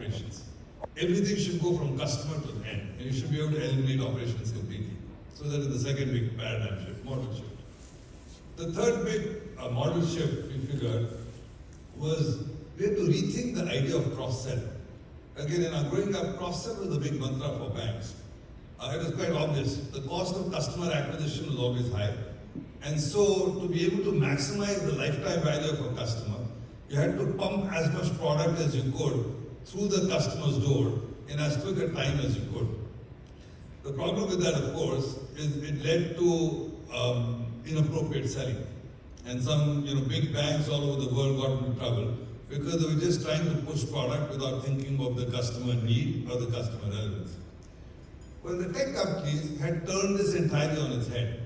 operations. Everything should go from customer to the end, and you should be able to eliminate operations completely. So that is the second big paradigm shift, model shift. The third big model shift we figured was we had to rethink the idea of cross-sell. Again, in our growing up, cross-sell was a big mantra for banks. It was quite obvious. The cost of customer acquisition was always high. And so to be able to maximize the lifetime value of a customer, you had to pump as much product as you could through the customer's door in as quick a time as you could. The problem with that, of course, is it led to inappropriate selling. And some big banks all over the world got into trouble because they were just trying to push product without thinking of the customer need or the customer relevance. Well, the tech companies had turned this entirely on its head.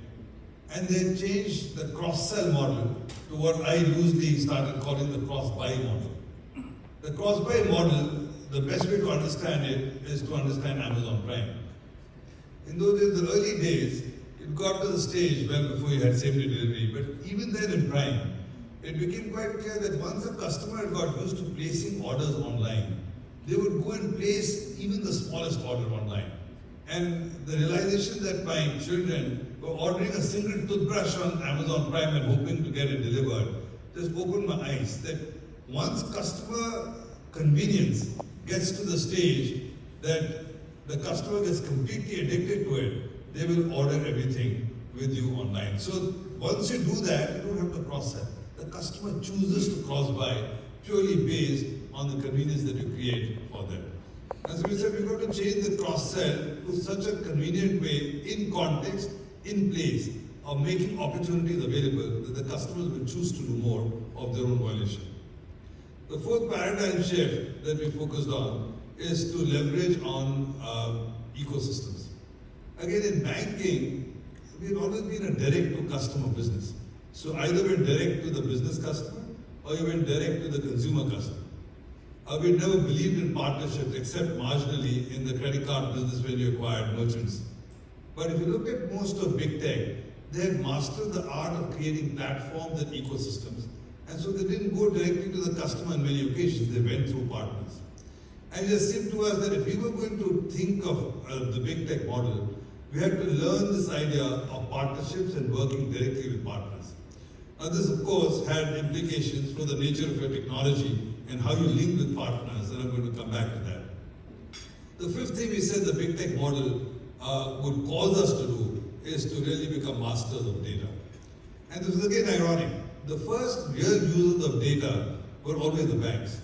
And they changed the cross-sell model to what I loosely started calling the cross-buy model. The cross-buy model, the best way to understand it is to understand Amazon Prime. In those days, the early days, it got to the stage well before you had same-day delivery, but even then in Prime, it became quite clear that once a customer had got used to placing orders online, they would go and place even the smallest order online. And the realization that my children were ordering a single toothbrush on Amazon Prime and hoping to get it delivered just opened my eyes that once customer convenience gets to the stage that the customer gets completely addicted to it, they will order everything with you online. So once you do that, you don't have to cross-sell. The customer chooses to cross-buy purely based on the convenience that you create for them. And so we said we've got to change the cross-sell to such a convenient way, in context, in place, of making opportunities available that the customers will choose to do more of their own volition. The fourth paradigm shift that we focused on is to leverage on ecosystems. Again, in banking, we've always been a direct-to-customer business. So either went direct to the business customer or you went direct to the consumer customer. We never believed in partnerships except marginally in the credit card business when you acquired merchants. But if you look at most of big tech, they had mastered the art of creating platforms and ecosystems. And so they didn't go directly to the customer on many occasions, they went through partners. And it just seemed to us that if we were going to think of the big tech model, we had to learn this idea of partnerships and working directly with partners. Now this of course had implications for the nature of your technology and how you link with partners, and I'm going to come back to that. The fifth thing we said the big tech model would cause us to do is to really become masters of data. And this is again ironic. The first real users of data were always the banks.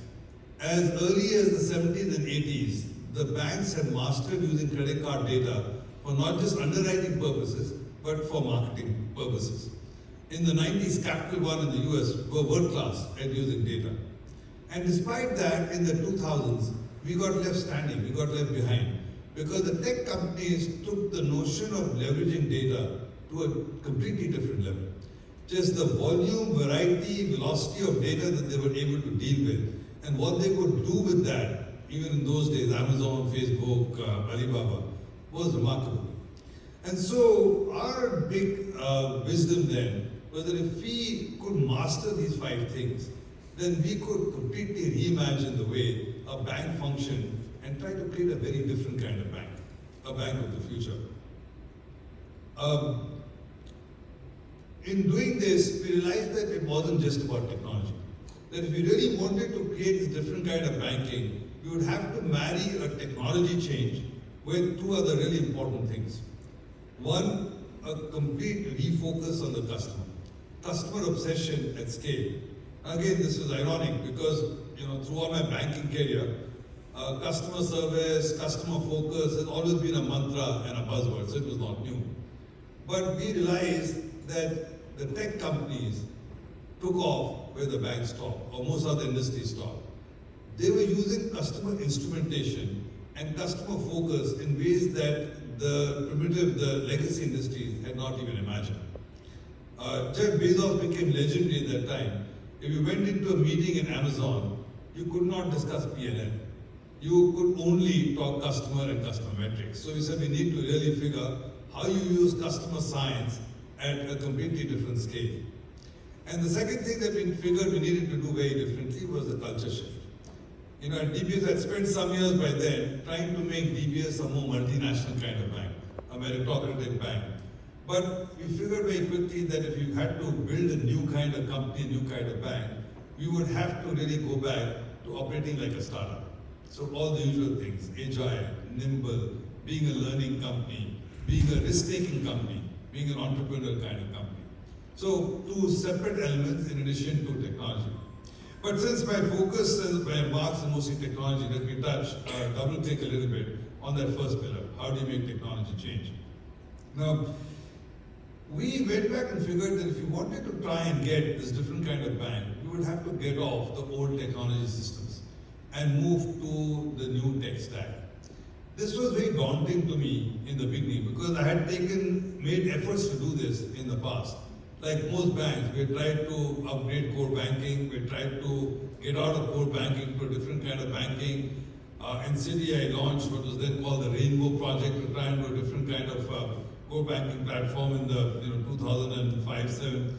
As early as the 70s and 80s, the banks had mastered using credit card data for not just underwriting purposes, but for marketing purposes. In the 90s, Capital One in the US were world class at using data. And despite that, in the 2000s, we got left standing, we got left behind. Because the tech companies took the notion of leveraging data to a completely different level. Just the volume, variety, velocity of data that they were able to deal with, and what they could do with that, even in those days, Amazon, Facebook, Alibaba, was remarkable. And so our big wisdom then was that if we could master these 5 things, then we could completely reimagine the way a bank functioned and try to create a very different kind of bank, a bank of the future. In doing this, we realized that it wasn't just about technology. That if we really wanted to create this different kind of banking, we would have to marry a technology change with 2 other really important things. One, a complete refocus on the customer. Customer obsession at scale. Again, this is ironic because, throughout my banking career, customer service, customer focus has always been a mantra and a buzzword, so it was not new. But we realized that the tech companies took off where the banks stopped, or most other industries stopped. They were using customer instrumentation and customer focus in ways that the legacy industries had not even imagined. Jeff Bezos became legendary in that time. If you went into a meeting in Amazon, you could not discuss P&L. You could only talk customer and customer metrics. So we said we need to really figure how you use customer science at a completely different scale. And the second thing that we figured we needed to do very differently was the culture shift. At DBS, I'd spent some years by then trying to make DBS a more multinational kind of bank, a meritocratic bank. But we figured very quickly that if you had to build a new kind of company, a new kind of bank, we would have to really go back to operating like a startup. So all the usual things, agile, nimble, being a learning company, being a risk-taking company, being an entrepreneurial kind of company. So two separate elements in addition to technology. But since my focus by embarks on mostly technology, let me double click a little bit on that first pillar. How do you make technology change? Now, we went back and figured that if you wanted to try and get this different kind of bank, you would have to get off the old technology systems and move to the new tech stack. This was very daunting to me in the beginning because I had made efforts to do this in the past. Like most banks, we tried to upgrade core banking, we tried to get out of core banking to a different kind of banking. In City, I launched what was then called the Rainbow Project to try and do a different kind of core banking platform in the 2005-07.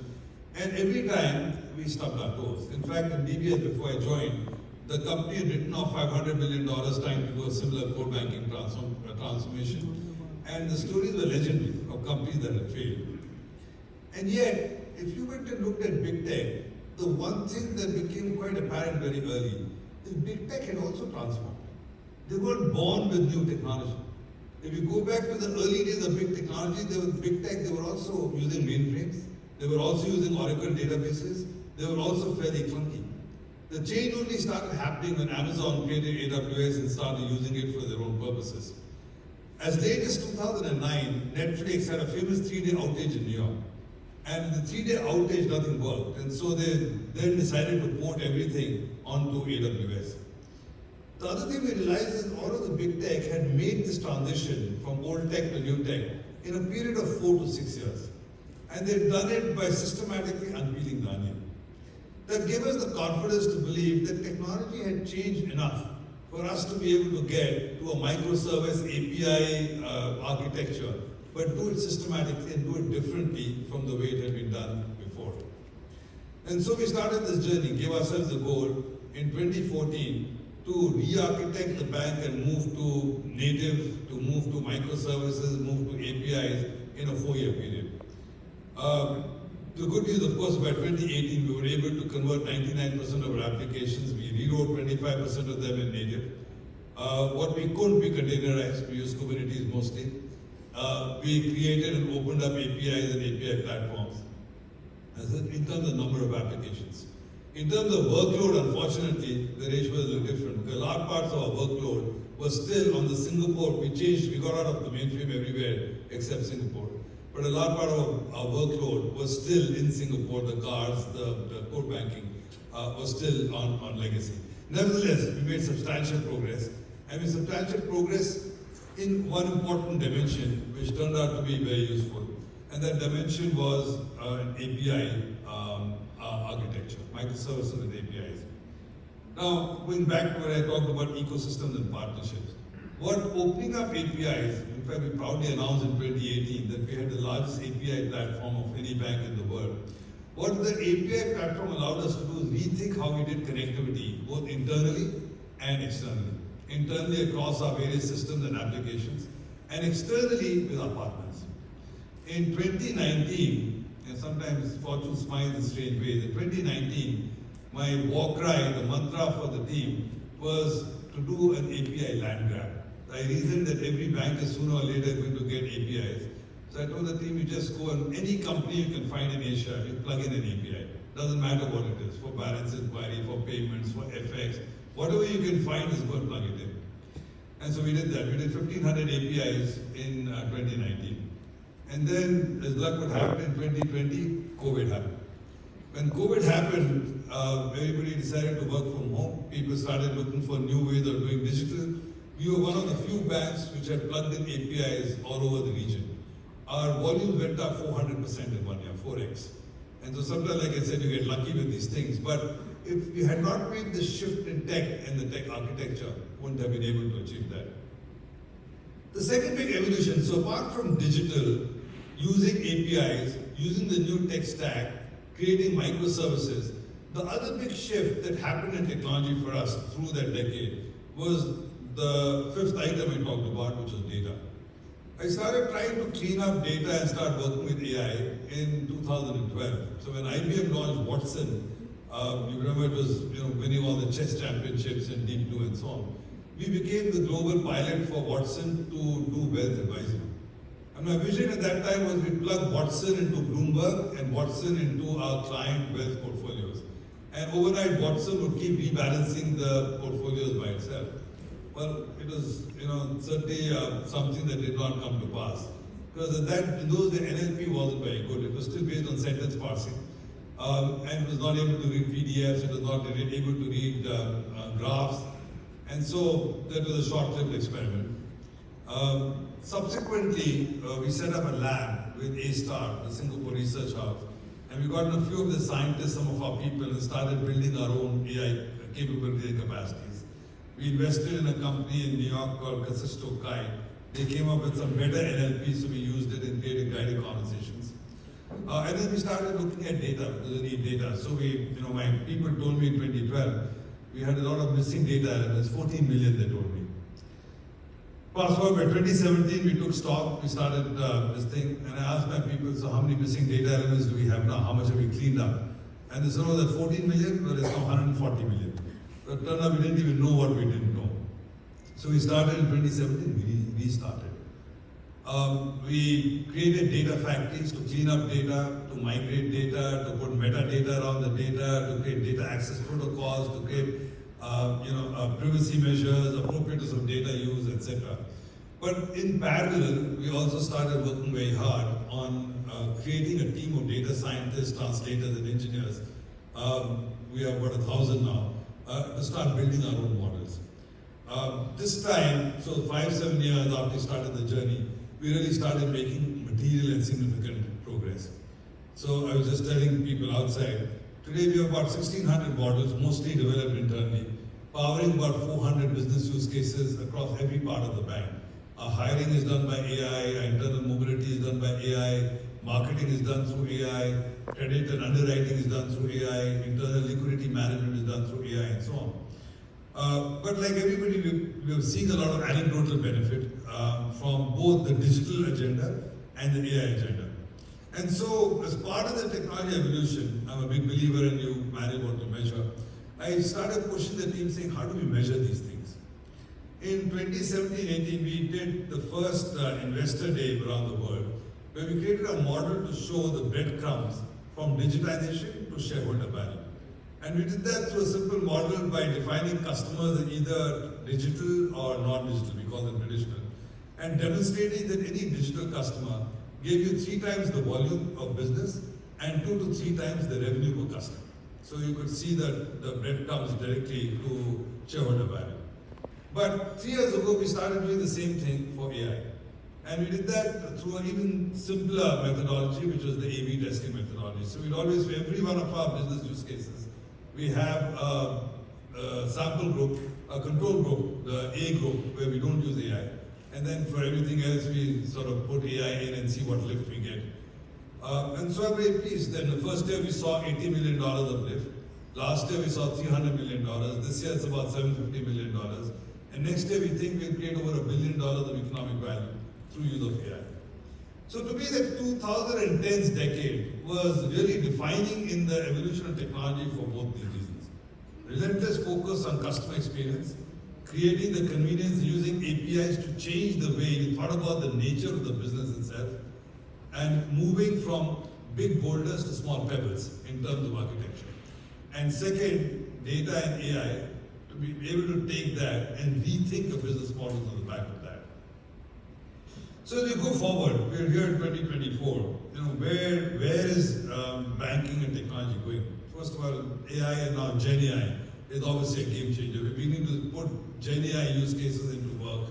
And every time we stubbed our toes. In fact, in DBS before I joined, the company had written off $500 million trying to do a similar core banking transformation. And the stories were legendary of companies that had failed. And yet, if you went and looked at big tech, the one thing that became quite apparent very early is big tech had also transformed. They weren't born with new technology. If you go back to the early days of big technology, they were big tech, they were also using mainframes, they were also using Oracle databases, they were also fairly clunky. The change only started happening when Amazon created AWS and started using it for their own purposes. As late as 2009, Netflix had a famous 3-day outage in New York. And the 3-day outage, nothing worked. And so they then decided to port everything onto AWS. The other thing we realized is all of the big tech had made this transition from old tech to new tech in a period of 4 to 6 years. And they've done it by systematically unpeeling the onion. That gave us the confidence to believe that technology had changed enough for us to be able to get to a microservice API architecture, but do it systematically and do it differently from the way it had been done before. And so we started this journey, gave ourselves a goal in 2014 to re-architect the bank and move to native, to move to microservices, move to APIs in a 4-year period. The good news, of course, by 2018, we were able to convert 99% of our applications. We rewrote 25% of them in native. What we couldn't, we containerized. We used Kubernetes mostly. We created and opened up APIs and API platforms in terms of number of applications. In terms of workload, unfortunately, the ratio was a little different because large parts of our workload was still on the Singapore. We got out of the mainframe everywhere except Singapore. But a large part of our workload was still in Singapore. The cards, the core banking was still on legacy. Nevertheless, we made substantial progress. And with substantial progress in one important dimension, which turned out to be very useful. And that dimension was an API architecture, microservices with APIs. Now, going back to what I talked about ecosystems and partnerships. What opening up APIs, in fact, we proudly announced in 2018 that we had the largest API platform of any bank in the world. What the API platform allowed us to do is rethink how we did connectivity, both internally and externally. Internally across our various systems and applications, and externally with our partners. In 2019, and sometimes fortune smiles in strange ways, in 2019, my war cry, the mantra for the team, was to do an API land grab. I reasoned that every bank is sooner or later going to get APIs. So I told the team, you just go on any company you can find in Asia, you plug in an API. Doesn't matter what it is, for balance inquiry, for payments, for FX, whatever you can find is go and plug it in. And so we did that. We did 1,500 APIs in 2019. And then, as luck would happen in 2020, COVID happened. When COVID happened, everybody decided to work from home. People started looking for new ways of doing digital. We were one of the few banks which had plugged in APIs all over the region. Our volume went up 400% in 1 year, 4x. And so sometimes, like I said, you get lucky with these things. But if we had not made the shift in tech and the tech architecture, wouldn't have been able to achieve that. The second big evolution, so apart from digital, using APIs, using the new tech stack, creating microservices, The other big shift that happened in technology for us through that decade was the fifth item I talked about, which was data. I started trying to clean up data and start working with AI in 2012. So when IBM launched Watson, you remember it was winning all the chess championships in Deep Blue and so on. We became the global pilot for Watson to do wealth advisory. And my vision at that time was we plug Watson into Bloomberg and Watson into our client wealth portfolios. And overnight, Watson would keep rebalancing the portfolios by itself. Well, it was, certainly something that did not come to pass. Because in those days, NLP wasn't very good. It was still based on sentence parsing. And it was not able to read PDFs, it was not able to read graphs. And so that was a short-lived experiment. Subsequently, we set up a lab with A-Star, the Singapore Research House. And we got a few of the scientists, some of our people, and started building our own AI capability and capacities. We invested in a company in New York called Kasisto Kai. They came up with some better NLP, so we used it in creating guided conversations. And then we started looking at data, because we need data. So my people told me in 2012, we had a lot of missing data elements, 14 million they told me. Fast forward by 2017, we took stock, we started this thing, and I asked my people, so how many missing data elements do we have now? How much have we cleaned up? And they said, oh, that 14 million, well, it's now 140 million. But it turned out we didn't even know what we didn't know. So we started in 2017, we restarted. We created data factories to clean up data, to migrate data, to put metadata around the data, to create data access protocols, to create privacy measures, appropriateness of data use, etc. But in parallel, we also started working very hard on creating a team of data scientists, translators, and engineers. We have about 1,000 now, to start building our own models. This time, so 5-7 years after we started the journey, we really started making material and significant progress. So I was just telling people outside, today we have about 1,600 models, mostly developed internally, powering about 400 business use cases across every part of the bank. Our hiring is done by AI, our internal mobility is done by AI, marketing is done through AI, credit and underwriting is done through AI, internal liquidity management is done through AI, and so on. But like everybody, we have seen a lot of anecdotal benefit from both the digital agenda and the AI agenda. And so, as part of the technology evolution, I'm a big believer in you manage what to measure. I started pushing the team saying, how do we measure these things? In 2017-18, we did the first investor day around the world, where we created a model to show the breadcrumbs from digitization to shareholder value. And we did that through a simple model by defining customers as either digital or non-digital, we call them traditional, and demonstrating that any digital customer gave you 3 times the volume of business and 2 to 3 times the revenue per customer. So you could see that the breadcrumbs directly to shareholder value. But 3 years ago, we started doing the same thing for AI. And we did that through an even simpler methodology, which was the A/B testing methodology. So we'd always, for every one of our business use cases, we have a sample group, a control group, the A group, where we don't use AI. And then for everything else, we sort of put AI in and see what lift we get. And so I'm very pleased. Then the first year we saw $80 million of lift. Last year we saw $300 million. This year it's about $750 million. And next year we think we'll create over $1 billion of economic value through use of AI. So to me, the 2010s decade was really defining in the evolution of technology for both these reasons. Relentless focus on customer experience, creating the convenience using APIs to change the way you thought about the nature of the business itself, and moving from big boulders to small pebbles in terms of architecture. And second, data and AI, to be able to take that and rethink the business models on the back of that. So as we go forward, we're here in 2024. Where is banking and technology going? First of all, AI and now Gen AI is obviously a game changer. We're beginning to put Gen AI use cases into work,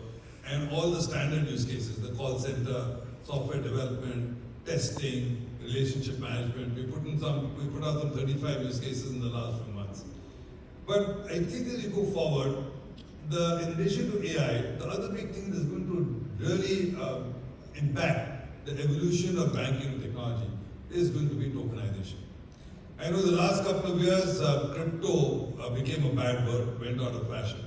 and all the standard use cases, the call center, software development, testing, relationship management. We put out some 35 use cases in the last few months. But I think as we go forward, in addition to AI, the other big thing that's going to really impact the evolution of banking and technology is going to be tokenization. I know the last couple of years, crypto became a bad word, went out of fashion.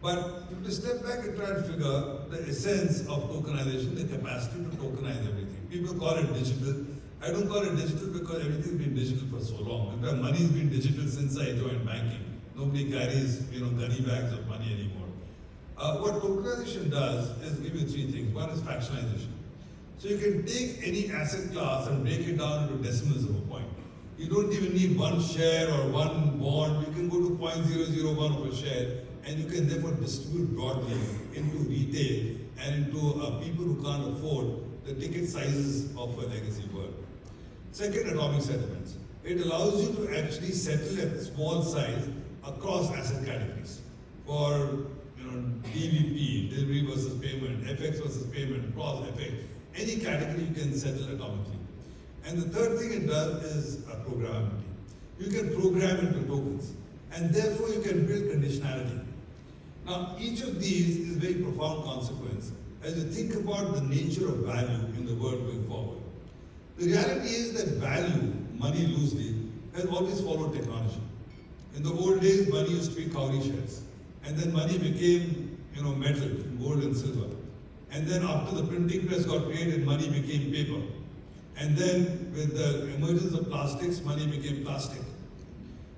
But if you step back and try to figure the essence of tokenization, the capacity to tokenize everything. People call it digital. I don't call it digital because everything's been digital for so long. In fact, money's been digital since I joined banking. Nobody carries, gunny bags of money anymore. What tokenization does is give you three things. One is fractionalization. So you can take any asset class and break it down into decimals of a point. You don't even need one share or one bond. You can go to 0.001 of a share, and you can therefore distribute broadly into retail and into people who can't afford the ticket sizes of a legacy world. Second, atomic settlements. It allows you to actually settle at small size across asset categories. For DVP, delivery versus payment, FX versus payment, cross FX, any category you can settle atomically. And the third thing it does is programmability. You can program into tokens, and therefore you can build conditionality. Now, each of these is a very profound consequence as you think about the nature of value in the world going forward. The reality is that value, money loosely, has always followed technology. In the old days, money used to be cowrie shells, and then money became, metal, gold and silver. And then after the printing press got created, money became paper. And then with the emergence of plastics, money became plastic.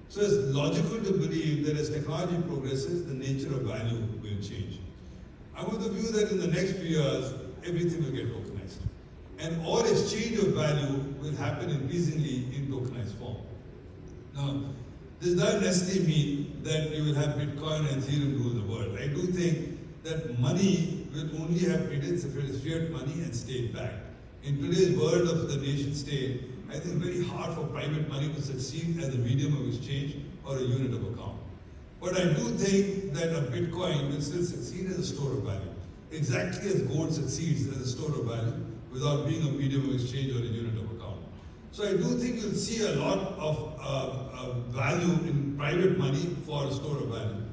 So it's logical to believe that as technology progresses, the nature of value will change. I'm of the view that in the next few years, everything will get tokenized. And all exchange of value will happen increasingly in tokenized form. Now, this doesn't necessarily mean that you will have Bitcoin and Ethereum rule the world. I do think that money will only have credence if it is fiat money and state-backed. In today's world of the nation state, I think it's very hard for private money to succeed as a medium of exchange or a unit of account. But I do think that a Bitcoin will still succeed as a store of value, exactly as gold succeeds as a store of value without being a medium of exchange or a unit of account. So I do think you'll see a lot of value in private money for a store of value.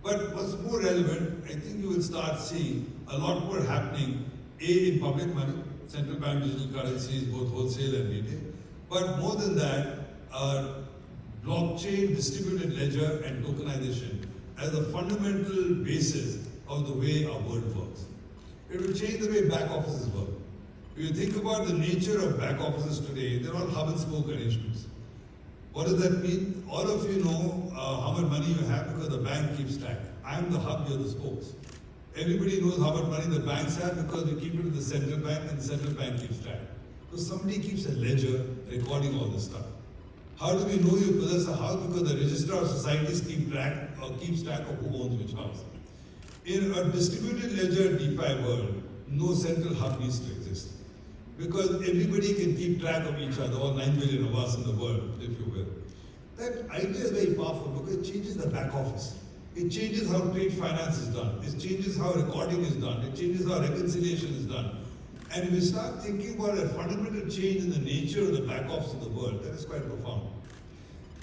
But what's more relevant, I think you will start seeing a lot more happening, in public money, central bank digital currencies, both wholesale and retail. But more than that, blockchain, distributed ledger, and tokenization as a fundamental basis of the way our world works. It will change the way back offices work. If you think about the nature of back offices today, they're all hub and spoke arrangements. What does that mean? All of you know how much money you have because the bank keeps track. I'm the hub, you're the spokes. Everybody knows how much money the banks have because we keep it in the central bank and the central bank keeps track. So somebody keeps a ledger recording all this stuff. How do we know you possess a house? Because the Register of Societies keeps track of who owns which house. In a distributed ledger DeFi world, no central hub needs to exist. Because everybody can keep track of each other, all 9 billion of us in the world, if you will. That idea is very powerful because it changes the back office. It changes how trade finance is done. It changes how recording is done. It changes how reconciliation is done. And if we start thinking about a fundamental change in the nature of the back office of the world, that is quite profound.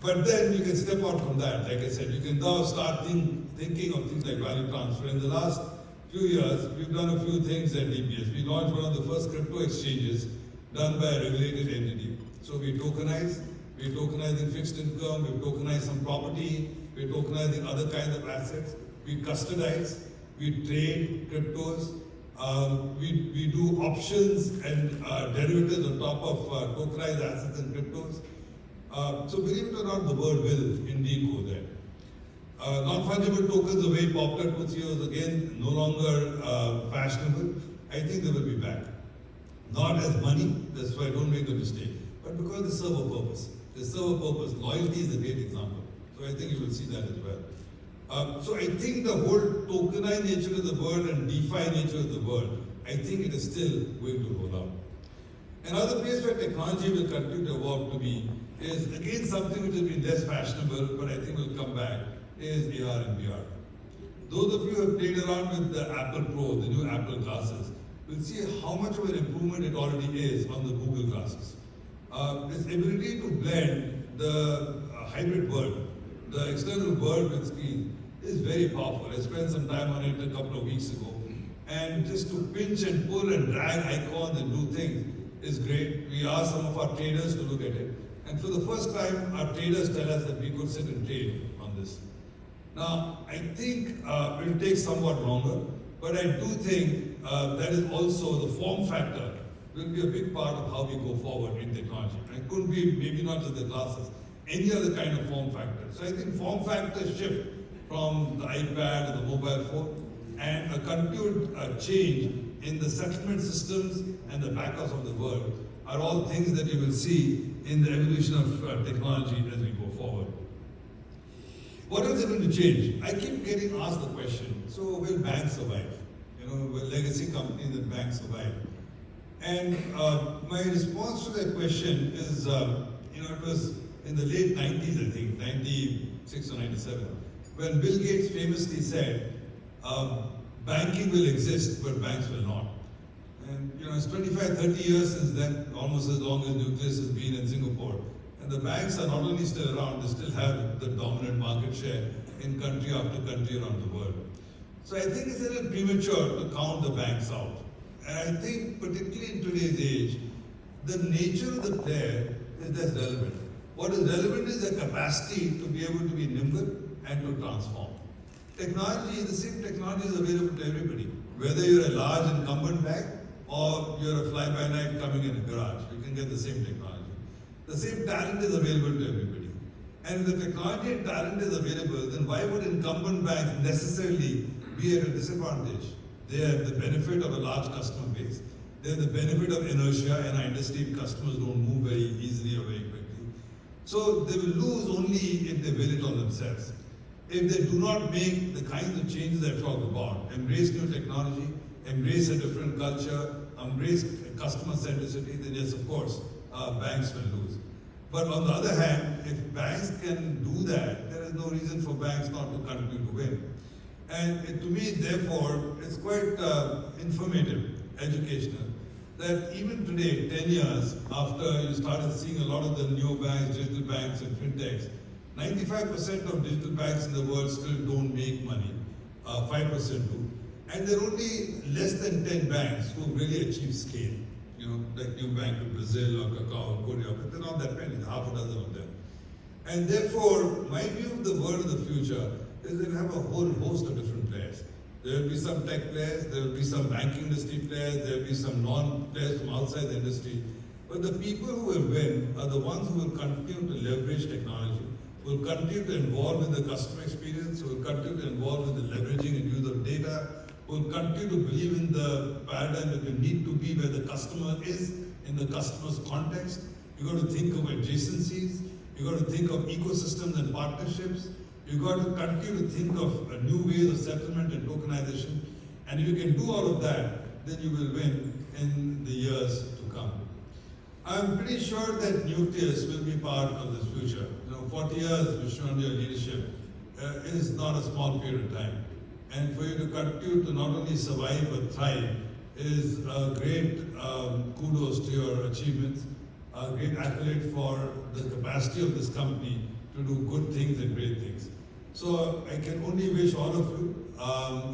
But then you can step out from that. Like I said, you can now start thinking of things like value transfer. In the last few years, we've done a few things at DBS. We launched one of the first crypto exchanges done by a regulated entity. So we're tokenizing fixed income, we've tokenized some property, we're tokenizing other kinds of assets, we custodize, we trade cryptos, we do options and derivatives on top of tokenized assets and cryptos. So believe it or not, the world will indeed go there. Non-fungible tokens are very popular 2-3 years again, no longer fashionable. I think they will be back. Not as money, that's why don't make the mistake, but because they serve a purpose. They serve a purpose. Loyalty is a great example. So I think you will see that as well. So I think the whole tokenized nature of the world and DeFi nature of the world, I think it is still going to roll out. Another place where technology will continue to evolve to me is again something which has been less fashionable, but I think will come back, is AR and VR. Those of you who have played around with the Apple Pro, the new Apple glasses, will see how much of an improvement it already is on the Google glasses. This ability to blend the hybrid world, the external world with screen, is very powerful. I spent some time on it a couple of weeks ago. And just to pinch and pull and drag icons and do things is great. We asked some of our traders to look at it. And for the first time, our traders tell us that we could sit and trade on this. Now, I think it will take somewhat longer, but I do think that is also the form factor will be a big part of how we go forward in technology. And it could be maybe not just the glasses, any other kind of form factor. So I think form factor shift from the iPad to the mobile phone and a continued change in the settlement systems and the backers of the world are all things that you will see in the evolution of technology as we go forward. What else is going to change? I keep getting asked the question, so will banks survive? Will legacy companies and banks survive? And my response to that question is, it was in the late 90s, I think, 96 or 97, when Bill Gates famously said, banking will exist, but banks will not. And it's 25, 30 years since then, almost as long as Nucleus has been in Singapore. And the banks are not only still around, they still have the dominant market share in country after country around the world. So I think it's a little premature to count the banks out. And I think particularly in today's age, the nature of the player is less relevant. What is relevant is the capacity to be able to be nimble and to transform. Technology, the same technology is available to everybody. Whether you're a large incumbent bank or you're a fly-by-night coming in a garage, you can get the same technology. The same talent is available to everybody. And if the technology and talent is available, then why would incumbent banks necessarily be at a disadvantage? They have the benefit of a large customer base. They have the benefit of inertia, and I understand customers don't move very easily or very quickly. So they will lose only if they will it on themselves. If they do not make the kinds of changes I talked about, embrace new technology, embrace a different culture, embrace customer centricity, then yes, of course, banks will lose. But on the other hand, if banks can do that, there is no reason for banks not to continue to win. And to me, therefore, it's quite informative, educational, that even today, 10 years after you started seeing a lot of the neobanks, digital banks and fintechs, 95% of digital banks in the world still don't make money, 5% do. And there are only less than 10 banks who really achieve scale. Like New Bank in Brazil or Cacao in Korea, but they're not that many, half a dozen of them. And therefore, my view of the world of the future is they'll have a whole host of different players. There will be some tech players, there will be some banking industry players, there will be some non-players from outside the industry. But the people who will win are the ones who will continue to leverage technology, will continue to involve in the customer experience, will continue to involve in the leveraging and use of data, will continue to believe in the paradigm that you need to be where the customer is in the customer's context. You've got to think of adjacencies, you've got to think of ecosystems and partnerships, you've got to continue to think of new ways of settlement and tokenization. And if you can do all of that, then you will win in the years to come. I'm pretty sure that Nucleus will be part of this future. 40 years, Vishnu, under your leadership is not a small period of time. And for you to continue to not only survive but thrive is a great kudos to your achievements, a great accolade for the capacity of this company to do good things and great things. So I can only wish all of you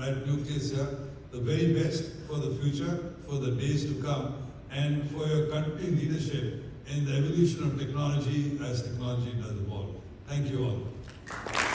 at Nucleus here the very best for the future, for the days to come, and for your continued leadership in the evolution of technology as technology does evolve. Thank you all.